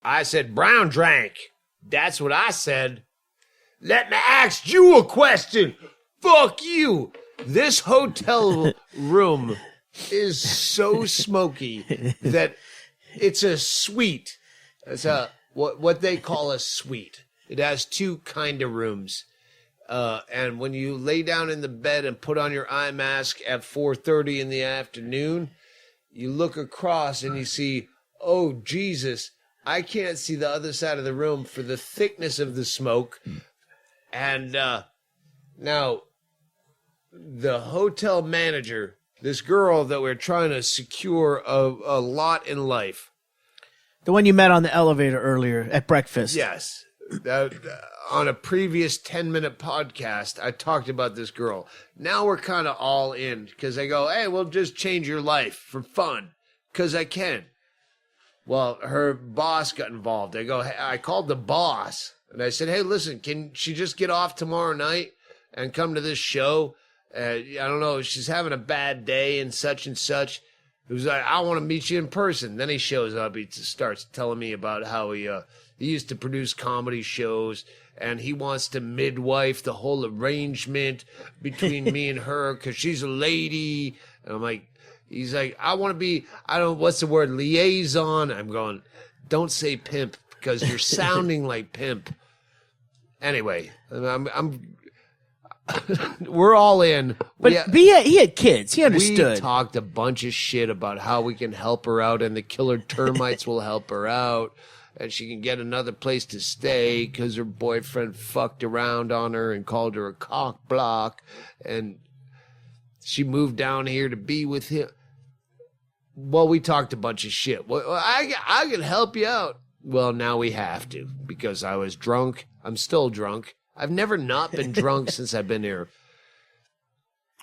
I said, brown drank. That's what I said. Let me ask you a question. Fuck you. This hotel room is so smoky that it's a suite. It's a what they call a suite. It has two kind of rooms. And when you lay down in the bed and put on your eye mask at 4:30 in the afternoon, you look across and you see, oh, Jesus, I can't see the other side of the room for the thickness of the smoke. And now the hotel manager, this girl that we're trying to secure a lot in life. The one you met on the elevator earlier at breakfast. Yes. On a previous 10-minute podcast, I talked about this girl. Now we're kind of all in because I go, hey, we'll just change your life for fun because I can. Well, her boss got involved. I called the boss and I said, hey, listen, can she just get off tomorrow night and come to this show? I don't know, she's having a bad day and such. It was like, I want to meet you in person. Then he shows up. He starts telling me about how he used to produce comedy shows, and he wants to midwife the whole arrangement between me and her because she's a lady. And I'm like, he's like, I want to be, I don't know, what's the word, liaison? I'm going, don't say pimp because you're sounding like pimp. Anyway, we're all in. But he had kids. He understood. We talked a bunch of shit about how we can help her out, and the killer termites will help her out, and she can get another place to stay because her boyfriend fucked around on her and called her a cock block, and she moved down here to be with him. Well, we talked a bunch of shit. Well, I can help you out. Well, now we have to because I was drunk. I'm still drunk. I've never not been drunk since I've been here.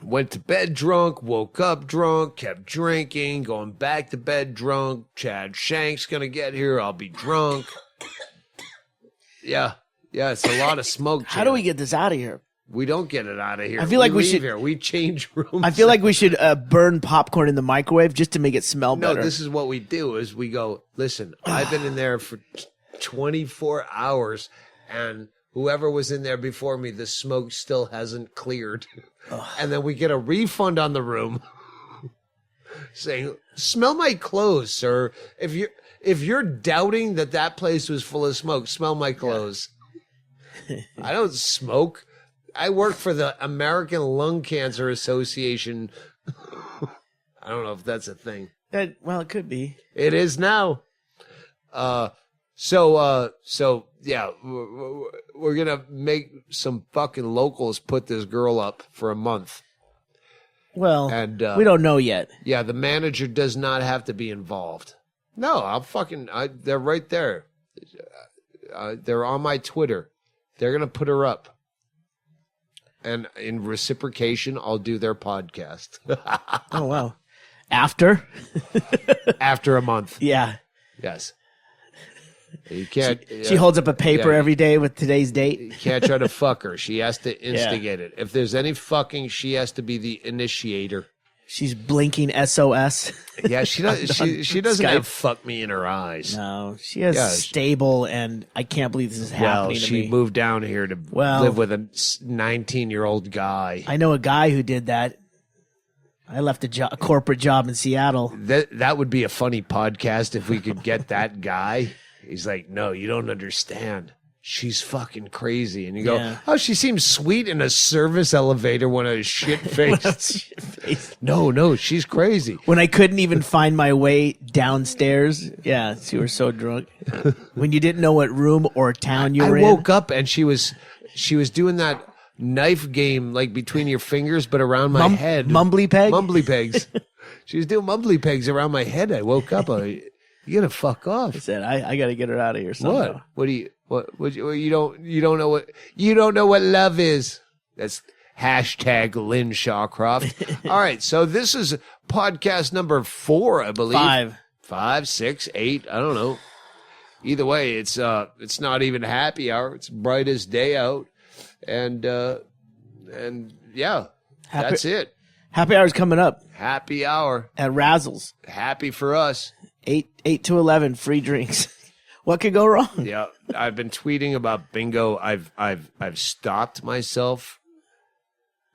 Went to bed drunk, woke up drunk, kept drinking, going back to bed drunk. Chad Shank's going to get here. I'll be drunk. Yeah, it's a lot of smoke. How do we get this out of here? We don't get it out of here. I feel like we should. Here. We change rooms. I feel like we should burn popcorn in the microwave just to make it smell better. No, this is what we do is we go, listen, I've been in there for 24 hours and whoever was in there before me, the smoke still hasn't cleared. And then we get a refund on the room saying, smell my clothes, sir. If you're doubting that place was full of smoke, smell my clothes. I don't smoke. I work for the American Lung Cancer Association. I don't know if that's a thing. Well, it could be. It is now. So yeah, we're going to make some fucking locals put this girl up for a month. Well, and we don't know yet. Yeah, the manager does not have to be involved. No, they're right there. They're on my Twitter. They're going to put her up. And in reciprocation, I'll do their podcast. Oh, wow. After? After a month. Yeah. Yes. You can't. She holds up a paper every day with today's date. You can't try to fuck her. She has to instigate it. If there's any fucking, she has to be the initiator. She's blinking SOS. Yeah, she doesn't have fuck me in her eyes. No, she has stable, and I can't believe this is happening to me. She moved down here to live with a 19-year-old guy. I know a guy who did that. I left a corporate job in Seattle. That would be a funny podcast if we could get that guy. He's like, no, you don't understand. She's fucking crazy. And you go, oh, she seems sweet in a service elevator when I was shit-faced. No, she's crazy. When I couldn't even find my way downstairs. Yeah, you were so drunk. When you didn't know what room or town you were in. I woke up and she was doing that knife game like between your fingers but around my head. Mumbly peg? Mumbly pegs. She was doing mumbly pegs around my head. I woke up. You gotta fuck off. I said, I gotta get her out of here somehow. What you don't know what love is. That's hashtag Lynn Shawcroft. All right, so this is podcast number 4, I believe. 5, 6, 8. I don't know. Either way, it's not even happy hour. It's brightest day out, and yeah, that's it. Happy hour's coming up. Happy hour at Razzles. Happy for us. 8 to 11 free drinks. What could go wrong? Yeah, I've been tweeting about bingo. I've stopped myself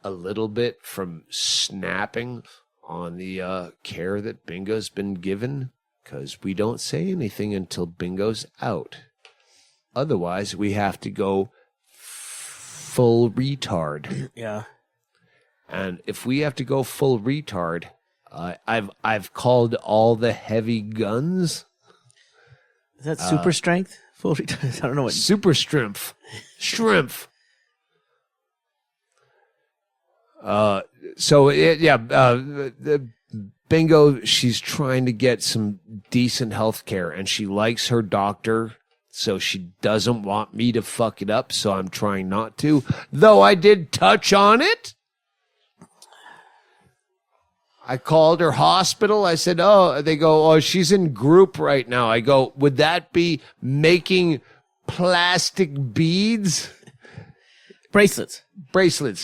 a little bit from snapping on the care that bingo's been given, because we don't say anything until bingo's out. Otherwise, we have to go full retard. Yeah. And if we have to go full retard, I've called all the heavy guns. Is that super strength? Full retard? I don't know what. Super strength. Shrimp. The bingo, she's trying to get some decent health care, and she likes her doctor, so she doesn't want me to fuck it up, so I'm trying not to, though I did touch on it. I called her hospital. I said, they go, she's in group right now. I go, would that be making plastic beads? Bracelets.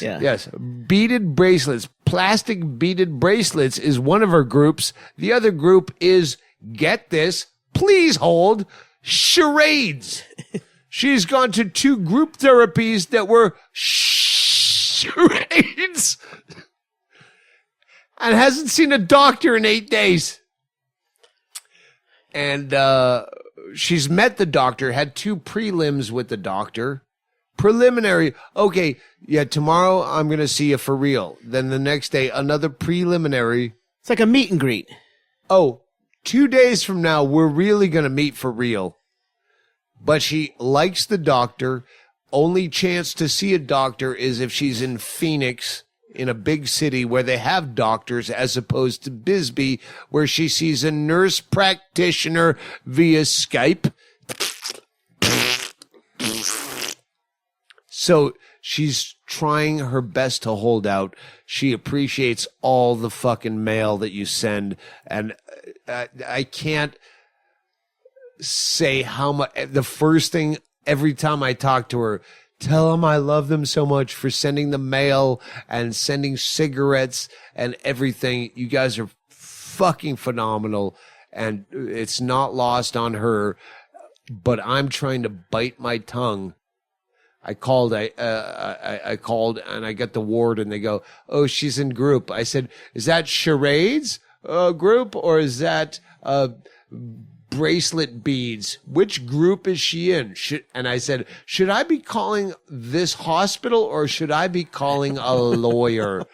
Yeah. Yes. Beaded bracelets. Plastic beaded bracelets is one of her groups. The other group is, get this, please hold, charades. She's gone to 2 group therapies that were charades and hasn't seen a doctor in 8 days. And she's met the doctor, had 2 prelims with the doctor. Preliminary. Okay, yeah, tomorrow I'm going to see you for real. Then the next day, another preliminary. It's like a meet and greet. 2 days from now, we're really going to meet for real. But she likes the doctor. Only chance to see a doctor is if she's in Phoenix, in a big city where they have doctors, as opposed to Bisbee, where she sees a nurse practitioner via Skype. So she's trying her best to hold out. She appreciates all the fucking mail that you send. And I can't say how much. The first thing every time I talk to her, tell them I love them so much for sending the mail and sending cigarettes and everything. You guys are fucking phenomenal. And it's not lost on her. But I'm trying to bite my tongue. I called and I got the ward and they go, she's in group. I said, is that charades group or is that bracelet beads? Which group is she in? And I said, should I be calling this hospital or should I be calling a lawyer?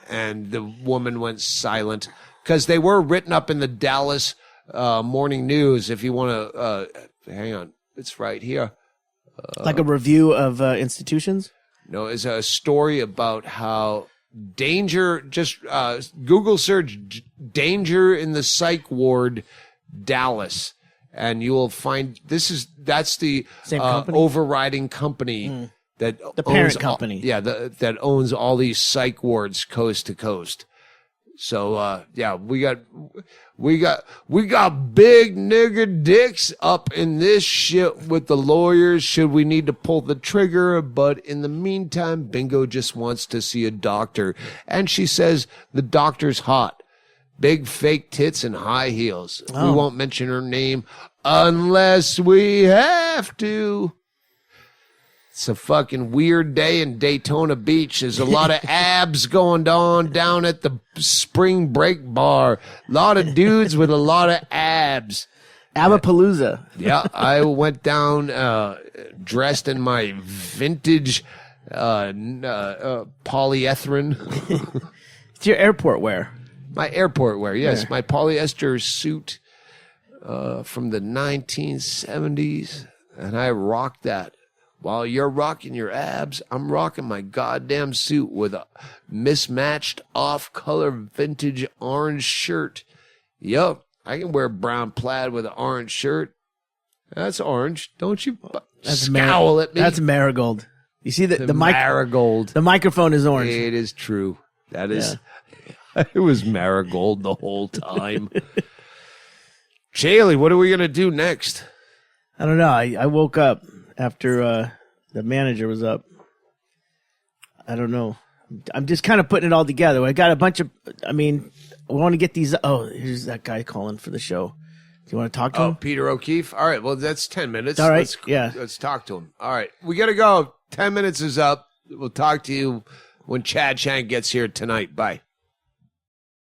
And the woman went silent because they were written up in the Dallas Morning News. If you want to, hang on, it's right here. Like a review of institutions? No, it's a story about how danger, just Google search danger in the psych ward, Dallas. And you will find that's the overriding company that the owns parent company. That owns all these psych wards coast to coast. So we got big nigger dicks up in this shit with the lawyers. Should we need to pull the trigger? But in the meantime, Bingo just wants to see a doctor, and she says the doctor's hot, big fake tits and high heels. We won't mention her name unless we have to. It's a fucking weird day in Daytona Beach. There's a lot of abs going on down at the spring break bar. A lot of dudes with a lot of abs. Abapalooza. Yeah, I went down dressed in my vintage polyethylene. It's your airport wear. My airport wear, yes. My polyester suit from the 1970s. And I rocked that. While you're rocking your abs, I'm rocking my goddamn suit with a mismatched off-color vintage orange shirt. Yup, I can wear brown plaid with an orange shirt. That's orange. Don't you scowl at me. That's marigold. You see the marigold. The microphone is orange. It is true. That is. Yeah. It was marigold the whole time. Chaille, what are we going to do next? I don't know. I woke up after the manager was up. I don't know. I'm just kind of putting it all together. I got a bunch of, we want to get these. Oh, here's that guy calling for the show. you want to talk to Oh, him? Peter O'Keefe. All right. Well, that's 10 minutes. All right, yeah. Let's talk to him. All right. We got to go. 10 minutes is up. We'll talk to you when Chad Shank gets here tonight. Bye.